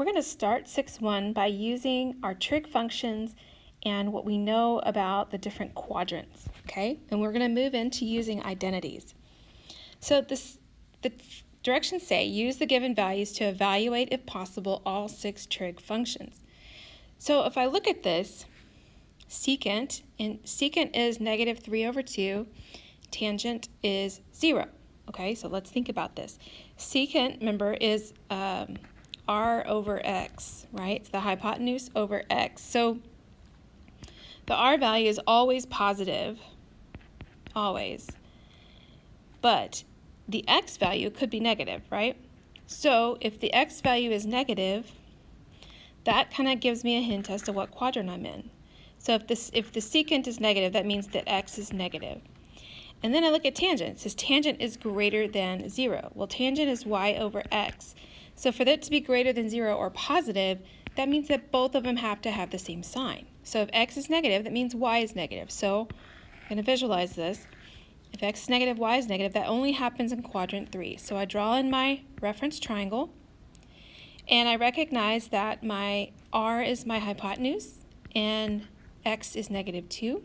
We're going to start 6-1 by using our trig functions and what we know about the different quadrants, okay? And we're going to move into using identities. So the directions say, use the given values to evaluate, if possible, all 6 trig functions. So if I look at this, secant is -3/2, tangent is 0. Okay, so let's think about this. Secant, remember, is r over x, right? It's the hypotenuse over x. So the r value is always positive, always. But the x value could be negative, right? So if the x value is negative, that kind of gives me a hint as to what quadrant I'm in. So if the secant is negative, that means that x is negative. And then I look at tangent. It says tangent is greater than 0. Well, tangent is y over x. So for that to be greater than 0 or positive, that means that both of them have to have the same sign. So if x is negative, that means y is negative. So I'm going to visualize this. If x is negative, y is negative. That only happens in quadrant 3. So I draw in my reference triangle, and I recognize that my r is my hypotenuse, and x is -2.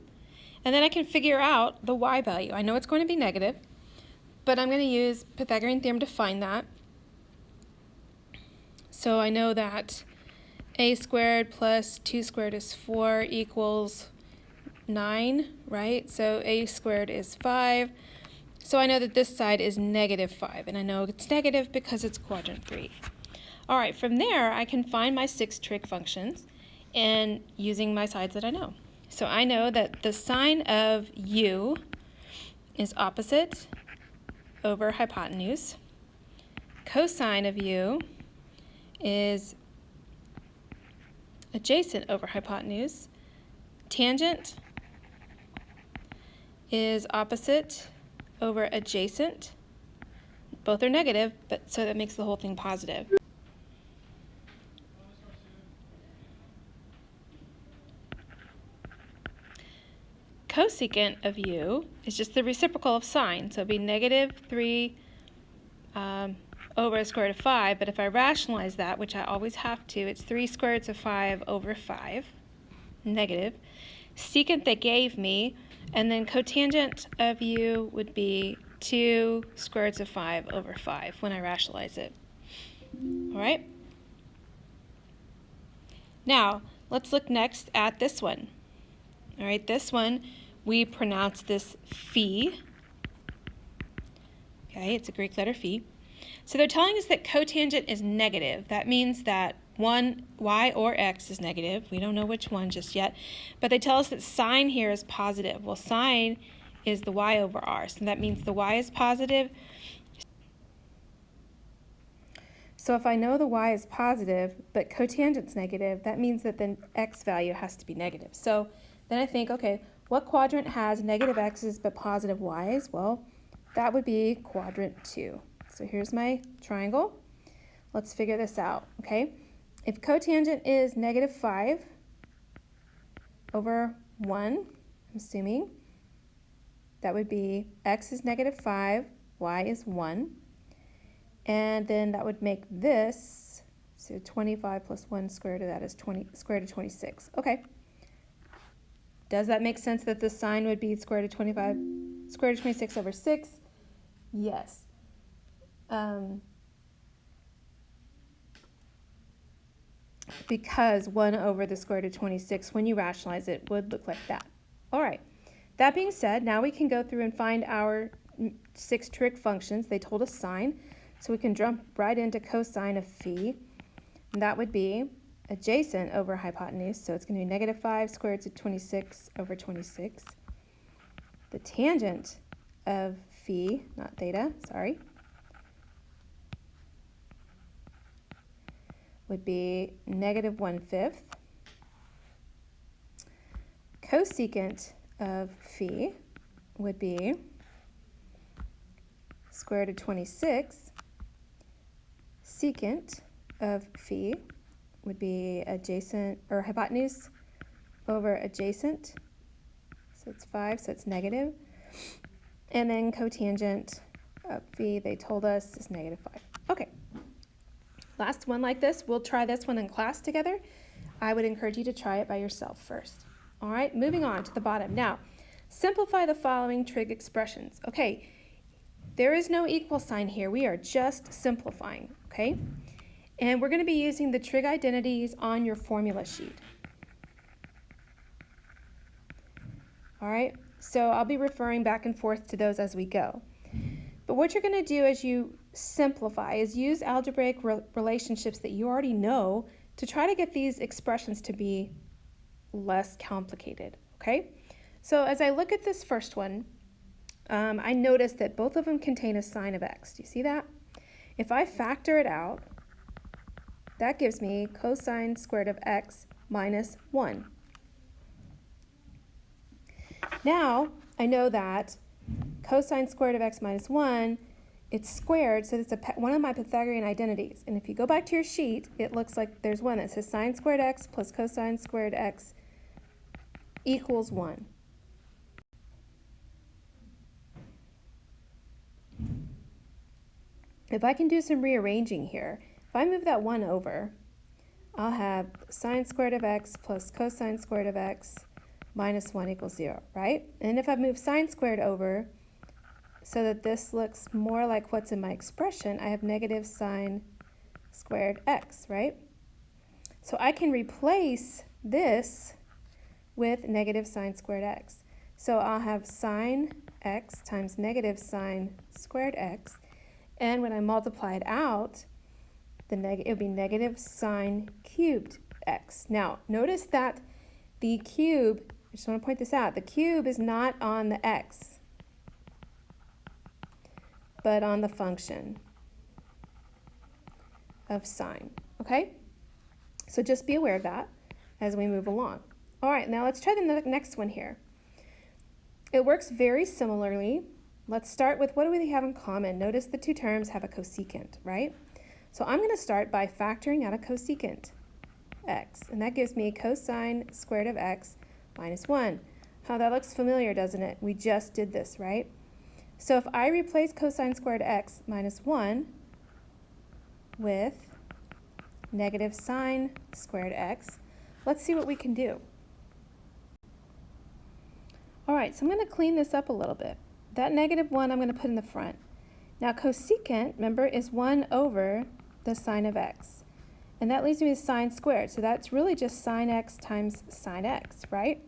And then I can figure out the y value. I know it's going to be negative, but I'm going to use Pythagorean theorem to find that. So I know that a squared plus 2 squared is 4 equals 9, right? So a squared is 5. So I know that this side is -5, and I know it's negative because it's quadrant 3. All right, from there I can find my 6 trig functions and using my sides that I know. So I know that the sine of u is opposite over hypotenuse. Cosine of u is adjacent over hypotenuse. Tangent is opposite over adjacent. Both are negative, but so that makes the whole thing positive. Cosecant of u is just the reciprocal of sine, so it'd be -3 over the square root of 5, but if I rationalize that, which I always have to, it's 3 square roots of 5 over 5, negative. Secant they gave me, and then cotangent of u would be 2 square roots of 5 over 5 when I rationalize it. All right? Now, let's look next at this one. All right, this one, we pronounce this phi. Okay, it's a Greek letter phi. So they're telling us that cotangent is negative. That means that one, y or x is negative. We don't know which one just yet. But they tell us that sine here is positive. Well, sine is the y over r, so that means the y is positive. So if I know the y is positive, but cotangent's negative, that means that the x value has to be negative. So then I think, okay, what quadrant has negative x's but positive y's? Well, that would be quadrant 2. So here's my triangle. Let's figure this out, okay? If cotangent is -5 over 1, I'm assuming, that would be x is -5, y is 1. And then that would make this, so 25 plus 1 square root of that is 20, square root of 26. Okay. Does that make sense that the sine would be square root of 25, square root of 26 over 6? Yes. Because 1 over the square root of 26, when you rationalize it, would look like that. All right. That being said, now we can go through and find our 6 trig functions. They told us sine, so we can jump right into cosine of phi. And that would be adjacent over hypotenuse, so it's going to be -5 square root of 26 over 26. The tangent of phi, not theta, sorry, would be -1/5. Cosecant of phi would be square root of 26. Secant of phi would be adjacent, or hypotenuse over adjacent. So it's 5, so it's negative. And then cotangent of phi, they told us, is -5. Okay. Last one like this. We'll try this one in class together. I would encourage you to try it by yourself first. All right, moving on to the bottom. Now, simplify the following trig expressions. Okay, there is no equal sign here. We are just simplifying, okay? And we're going to be using the trig identities on your formula sheet. All right, so I'll be referring back and forth to those as we go. But what you're going to do as you simplify is use algebraic relationships that you already know to try to get these expressions to be less complicated, okay? So as I look at this first one, I notice that both of them contain a sign of x. Do you see that? If I factor it out, that gives me cosine squared of x minus 1. Now, I know that cosine squared of x minus 1, it's squared, so it's one of my Pythagorean identities. And if you go back to your sheet, it looks like there's one that says sine squared x plus cosine squared x equals 1. If I can do some rearranging here, if I move that 1 over, I'll have sine squared of x plus cosine squared of x minus 1 equals 0, right? And if I move sine squared over so that this looks more like what's in my expression, I have negative sine squared x, right? So I can replace this with negative sine squared x. So I'll have sine x times negative sine squared x, and when I multiply it out, it would be negative sine cubed x. Now, notice that the cube, I just want to point this out, the cube is not on the x, but on the function of sine, okay? So just be aware of that as we move along. All right, now let's try the next one here. It works very similarly. Let's start with what do we have in common? Notice the two terms have a cosecant, right? So I'm going to start by factoring out a cosecant x, and that gives me cosine squared of x minus 1. How that looks familiar, doesn't it? We just did this, right? So if I replace cosine squared x minus 1 with negative sine squared x, let's see what we can do. All right, so I'm going to clean this up a little bit. That negative 1 I'm going to put in the front. Now cosecant, remember, is 1 over the sine of x. And that leaves me with sine squared. So that's really just sine x times sine x, right?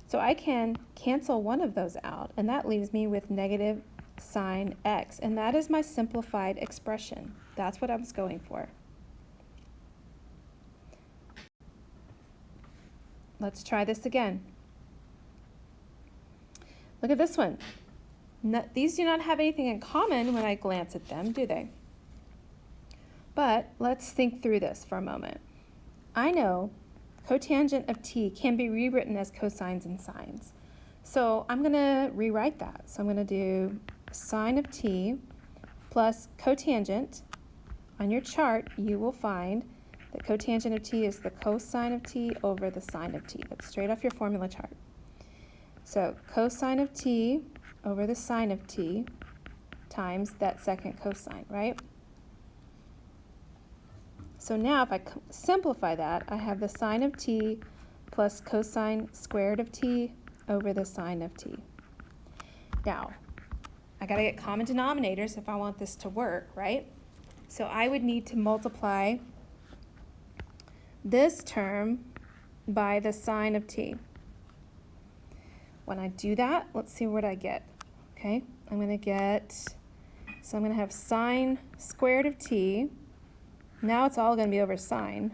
So I can cancel one of those out, and that leaves me with negative sine x. And that is my simplified expression. That's what I was going for. Let's try this again. Look at this one. These do not have anything in common when I glance at them, do they? But let's think through this for a moment. I know cotangent of t can be rewritten as cosines and sines. So I'm going to rewrite that. So I'm going to do sine of t plus cotangent. On your chart, you will find that cotangent of t is the cosine of t over the sine of t. That's straight off your formula chart. So cosine of t over the sine of t times that second cosine, right? So now if I simplify that, I have the sine of t plus cosine squared of t over the sine of t. Now, I got to get common denominators if I want this to work, right? So I would need to multiply this term by the sine of t. When I do that, let's see what I get. Okay, I'm going to get, so I'm going to have sine squared of t. Now it's all going to be over sine,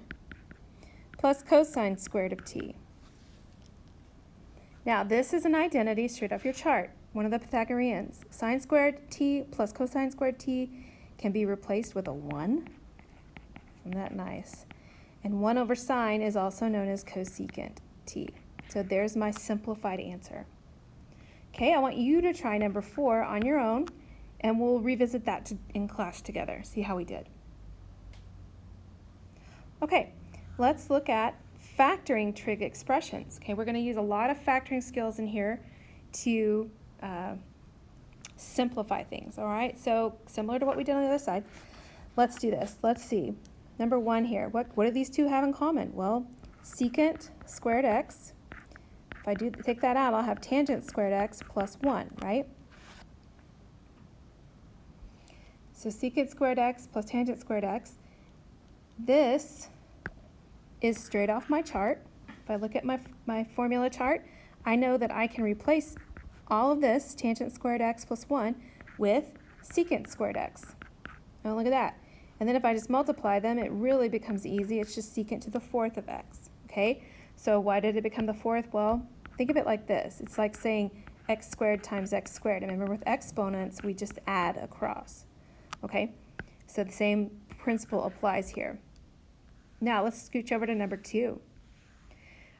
plus cosine squared of t. Now this is an identity straight off your chart, one of the Pythagoreans. Sine squared t plus cosine squared t can be replaced with a 1. Isn't that nice? And 1 over sine is also known as cosecant t. So there's my simplified answer. Okay, I want you to try number 4 on your own, and we'll revisit that in class together, see how we did. Okay, let's look at factoring trig expressions. Okay, we're going to use a lot of factoring skills in here to simplify things, all right? So similar to what we did on the other side, let's do this. Let's see. number 1 here. What do these two have in common? Well, secant squared x. If I take that out, I'll have tangent squared x plus 1, right? So secant squared x plus tangent squared x. This is straight off my chart. If I look at my formula chart, I know that I can replace all of this, tangent squared x plus 1, with secant squared x. Oh, look at that. And then if I just multiply them, it really becomes easy. It's just secant to the 4th of x, okay? So why did it become the 4th? Well, think of it like this. It's like saying x squared times x squared. And remember, with exponents, we just add across, okay? So the same principle applies here. Now let's scooch over to number 2.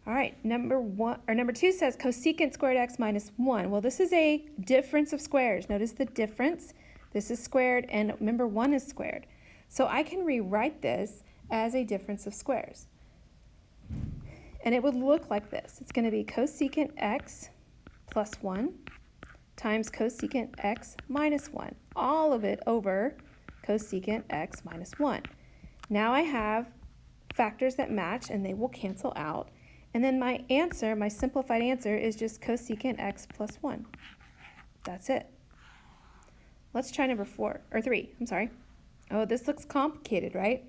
All right, number 2 says cosecant squared x minus 1. Well, this is a difference of squares. Notice the difference. This is squared, and remember 1 is squared. So I can rewrite this as a difference of squares. And it would look like this. It's going to be cosecant x plus 1 times cosecant x minus 1. All of it over cosecant x minus 1. Now I have factors that match, and they will cancel out. And then my answer, my simplified answer, is just cosecant x plus 1. That's it. Let's try number 3, I'm sorry. Oh, this looks complicated, right?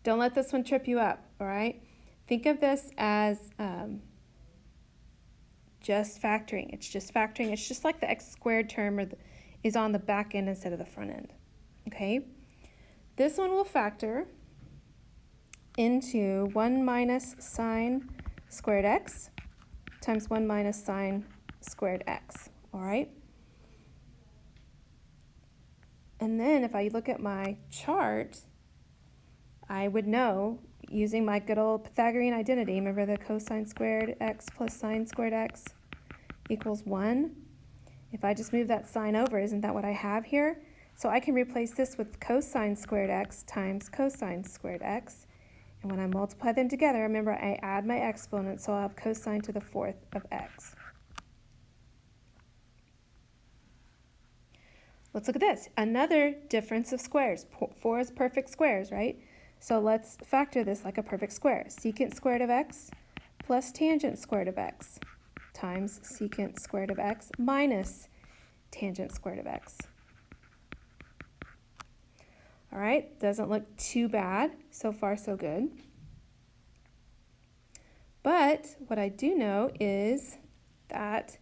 Don't let this one trip you up, all right? Think of this as just factoring. It's just factoring. It's just like the x squared term is on the back end instead of the front end, okay? This one will factor into 1 minus sine squared x times 1 minus sine squared x, all right? And then if I look at my chart, I would know, using my good old Pythagorean identity, remember the cosine squared x plus sine squared x equals 1? If I just move that sign over, isn't that what I have here? So I can replace this with cosine squared x times cosine squared x. And when I multiply them together, remember I add my exponents, so I'll have cosine to the 4th of x. Let's look at this. Another difference of squares. 4 is perfect squares, right? So let's factor this like a perfect square. Secant squared of x plus tangent squared of x times secant squared of x minus tangent squared of x. All right, doesn't look too bad. So far, so good. But what I do know is that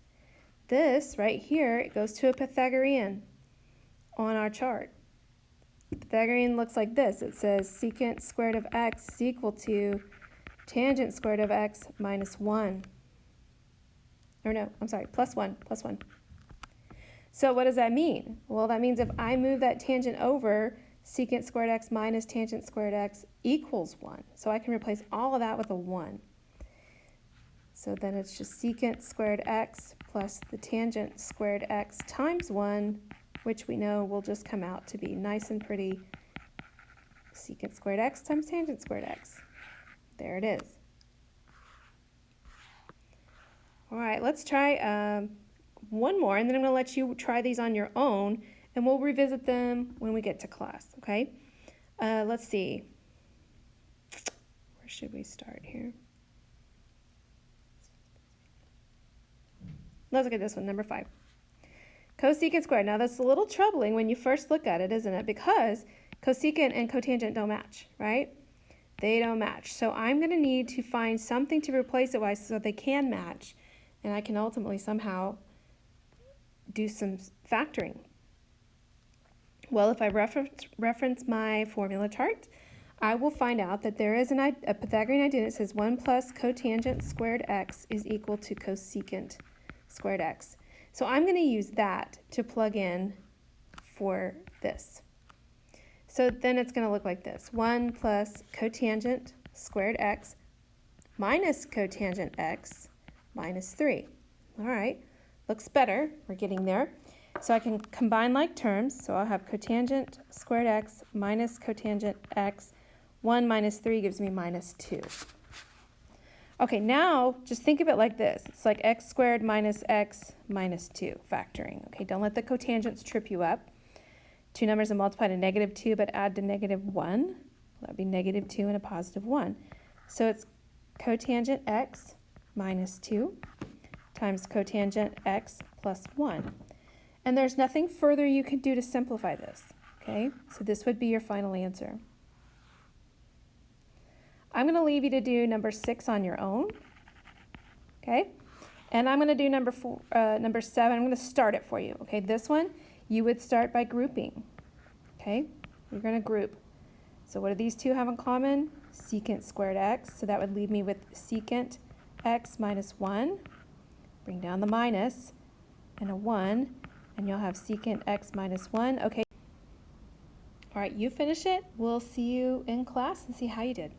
this right here, it goes to a Pythagorean on our chart. Pythagorean looks like this. It says secant squared of x is equal to tangent squared of x minus 1. Or no, I'm sorry, plus 1. So what does that mean? Well, that means if I move that tangent over, secant squared x minus tangent squared x equals 1. So I can replace all of that with a 1. So then it's just secant squared x plus the tangent squared x times 1, which we know will just come out to be nice and pretty secant squared x times tangent squared x. There it is. All right, let's try one more, and then I'm going to let you try these on your own, and we'll revisit them when we get to class, okay? Let's see. Where should we start here? Let's look at this one, number 5. Cosecant squared. Now that's a little troubling when you first look at it, isn't it? Because cosecant and cotangent don't match, right? They don't match. So I'm going to need to find something to replace it with so they can match, and I can ultimately somehow do some factoring. Well, if I reference my formula chart, I will find out that there is a Pythagorean identity that says 1 plus cotangent squared x is equal to cosecant squared x. So I'm going to use that to plug in for this. So then it's going to look like this. 1 plus cotangent squared x minus cotangent x minus 3. All right, looks better. We're getting there. So I can combine like terms. So I'll have cotangent squared x minus cotangent x. 1 minus 3 gives me minus 2. Okay, now just think of it like this. It's like x squared minus x minus 2 factoring. Okay, don't let the cotangents trip you up. two numbers and multiply to negative 2 but add to negative 1. That would be negative 2 and a positive 1. So it's cotangent x minus 2 times cotangent x plus 1. And there's nothing further you can do to simplify this, okay? So this would be your final answer. I'm going to leave you to do number 6 on your own, okay? And I'm going to do number 7. I'm going to start it for you, okay? This one, you would start by grouping, okay? You're going to group. So what do these two have in common? Secant squared x. So that would leave me with secant x minus 1. Bring down the minus and a 1, and you'll have secant x minus 1. Okay. All right, you finish it. We'll see you in class and see how you did.